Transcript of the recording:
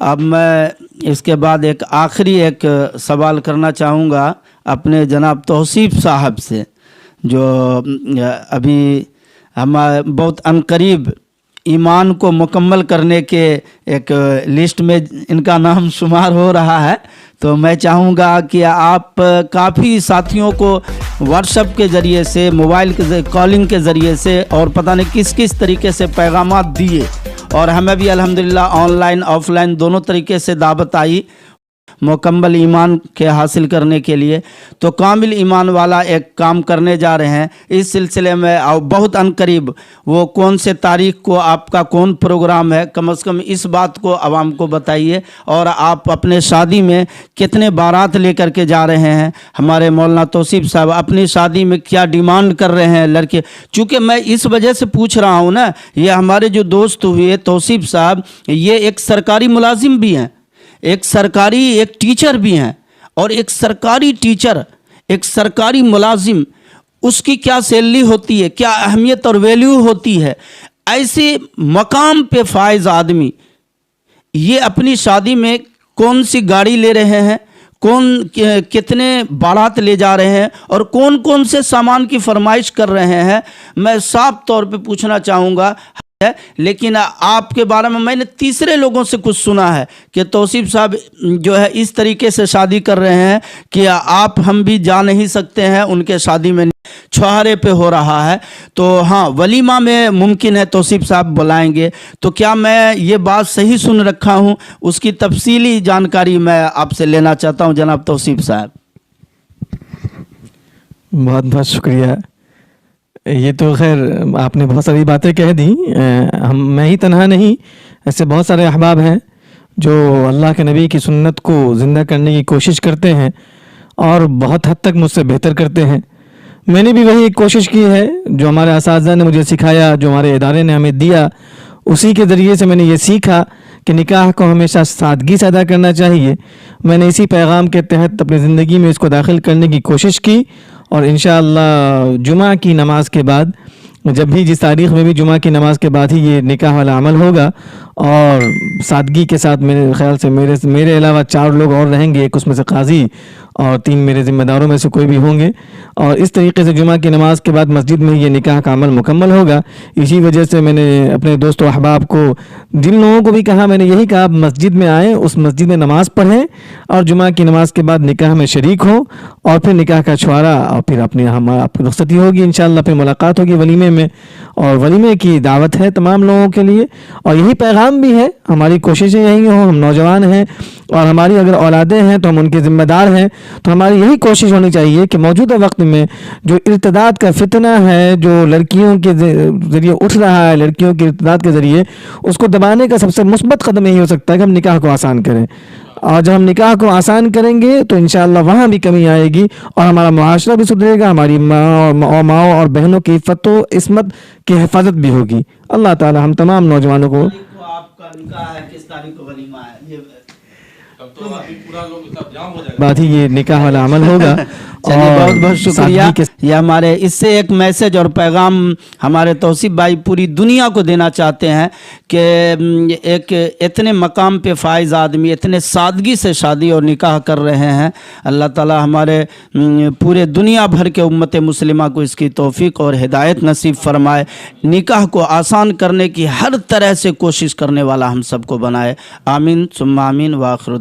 اب میں اس کے بعد ایک آخری ایک سوال کرنا چاہوں گا اپنے جناب توصیف صاحب سے، جو ابھی ہم بہت عنقریب ایمان کو مکمل کرنے کے ایک لسٹ میں ان کا نام شمار ہو رہا ہے. تو میں چاہوں گا کہ آپ کافی ساتھیوں کو واٹس ایپ کے ذریعے سے، موبائل کے کالنگ کے ذریعے سے اور پتہ نہیں کس کس طریقے سے پیغامات دیے، اور ہمیں بھی الحمدللہ آن لائن آف لائن دونوں طریقے سے دعوت آئی مکمل ایمان کے حاصل کرنے کے لیے. تو کامل ایمان والا ایک کام کرنے جا رہے ہیں اس سلسلے میں. بہت عنقریب وہ کون سے تاریخ کو آپ کا کون پروگرام ہے، کم از کم اس بات کو عوام کو بتائیے. اور آپ اپنے شادی میں کتنے بارات لے کر کے جا رہے ہیں، ہمارے مولانا توصیف صاحب اپنی شادی میں کیا ڈیمانڈ کر رہے ہیں لڑکے. چونکہ میں اس وجہ سے پوچھ رہا ہوں نا، یہ ہمارے جو دوست ہوئے توصیف صاحب، یہ ایک سرکاری ملازم بھی ہیں، ایک ٹیچر بھی ہیں، اور ایک سرکاری ٹیچر، ایک سرکاری ملازم، اس کی کیا سیلری ہوتی ہے، کیا اہمیت اور ویلیو ہوتی ہے. ایسے مقام پہ فائز آدمی یہ اپنی شادی میں کون سی گاڑی لے رہے ہیں، کتنے بارات لے جا رہے ہیں، اور کون کون سے سامان کی فرمائش کر رہے ہیں، میں صاف طور پہ پوچھنا چاہوں گا. لیکن آپ کے بارے میں نے تیسرے لوگوں سے کچھ سنا ہے کہ توصیف صاحب جو ہے اس طریقے سے شادی کر رہے ہیں کہ ہم بھی جا نہیں سکتے ہیں ان کے شادی میں، چھوہرے پہ ہو رہا ہے. تو ہاں، ولیمہ میں ممکن ہے توصیف صاحب بلائیں گے. تو کیا میں یہ بات صحیح سن رکھا ہوں؟ اس کی تفصیلی جانکاری میں آپ سے لینا چاہتا ہوں جناب توصیف صاحب. بہت بہت شکریہ. یہ تو خیر آپ نے بہت ساری باتیں کہہ دیں. میں ہی تنہا نہیں، ایسے بہت سارے احباب ہیں جو اللہ کے نبی کی سنت کو زندہ کرنے کی کوشش کرتے ہیں اور بہت حد تک مجھ سے بہتر کرتے ہیں. میں نے بھی وہی ایک کوشش کی ہے جو ہمارے اساتذہ نے مجھے سکھایا، جو ہمارے ادارے نے ہمیں دیا، اسی کے ذریعے سے میں نے یہ سیکھا کہ نکاح کو ہمیشہ سادگی سے ادا کرنا چاہیے. میں نے اسی پیغام کے تحت اپنی زندگی میں اس کو داخل کرنے کی کوشش کی، اور انشاءاللہ جمعہ کی نماز کے بعد، جب بھی جس تاریخ میں بھی جمعہ کی نماز کے بعد ہی یہ نکاح والا عمل ہوگا، اور سادگی کے ساتھ میرے خیال سے میرے علاوہ 4 لوگ اور رہیں گے، ایک اس میں سے قاضی اور 3 میرے ذمہ داروں میں سے کوئی بھی ہوں گے. اور اس طریقے سے جمعہ کی نماز کے بعد مسجد میں یہ نکاح کا عمل مکمل ہوگا. اسی وجہ سے میں نے اپنے دوست و احباب کو، جن لوگوں کو بھی کہا، میں نے یہی کہا آپ مسجد میں آئیں، اس مسجد میں نماز پڑھیں، اور جمعہ کی نماز کے بعد نکاح میں شریک ہوں، اور پھر نکاح کا چھوارا، اور پھر آپ کی رخصتی ہوگی انشاءاللہ، پھر ملاقات ہوگی ولیمے میں. اور ولیمے کی دعوت ہے تمام لوگوں کے لیے، اور یہی پیغام بھی ہے. ہماری کوششیں یہی ہوں، ہم نوجوان ہیں اور ہماری اگر اولادیں ہیں تو ہم ان کے ذمہ دار ہیں. تو ہماری یہی کوشش ہونی چاہیے کہ موجودہ وقت میں جو ارتداد کا فتنہ ہے، جو لڑکیوں کے ذریعے اٹھ رہا ہے، لڑکیوں کے ارتداد کے ذریعے، اس کو دبانے کا سب سے مثبت قدم یہی ہو سکتا ہے کہ ہم نکاح کو آسان کریں. اور جب ہم نکاح کو آسان کریں گے تو انشاءاللہ وہاں بھی کمی آئے گی، اور ہمارا معاشرہ بھی سدھرے گا، ہماری ماؤں اور بہنوں کی عفت و عصمت کی حفاظت بھی ہوگی. اللہ تعالی ہم تمام نوجوانوں کو آپ کا نکاح ہے، کس تاریخ کو ولیمہ ہے، بعد ہی یہ نکاح والا عمل ہوگا. چلیے بہت بہت شکریہ. یہ ہمارے اس سے ایک میسج اور پیغام ہمارے توصیف بھائی پوری دنیا کو دینا چاہتے ہیں کہ ایک اتنے مقام پہ فائز آدمی اتنے سادگی سے شادی اور نکاح کر رہے ہیں. اللہ تعالی ہمارے پورے دنیا بھر کے امت مسلمہ کو اس کی توفیق اور ہدایت نصیب فرمائے. نکاح کو آسان کرنے کی ہر طرح سے کوشش کرنے والا ہم سب کو بنائے. آمین ثم آمین. وآخر